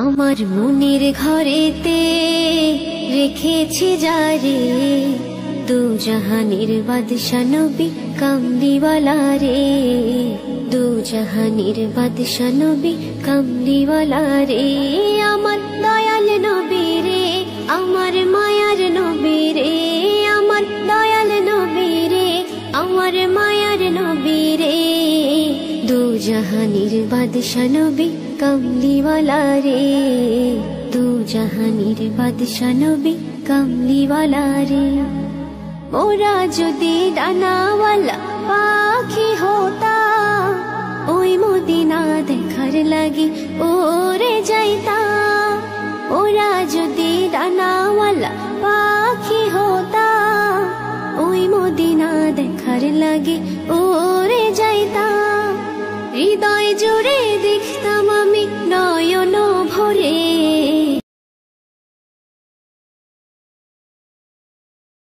আমার মনের ঘরেতে রেখেছি যারে, দু জাহানের বাদশা নবী কামলিওয়ালা রে। দু জাহানের বাদশা নবী কামলিওয়ালা রে। আমার দয়াল নবী রে, আমার মায়ার নবী রে। আমার দয়াল নবী রে, আমার মায়ার নবী রে। দু জাহানের বাদশা নবী কামলিওয়ালা রে। দু জাহানের বাদশা নবী কামলিওয়ালা রে। মোরা যদি ডানাওয়ালা পাখি হতা, ওই মদিনা দেখার লাগি ওরে যাইতা। ওরা যদি ডানাওয়ালা পাখি হতা, ওই মদিনা দেখার লাগি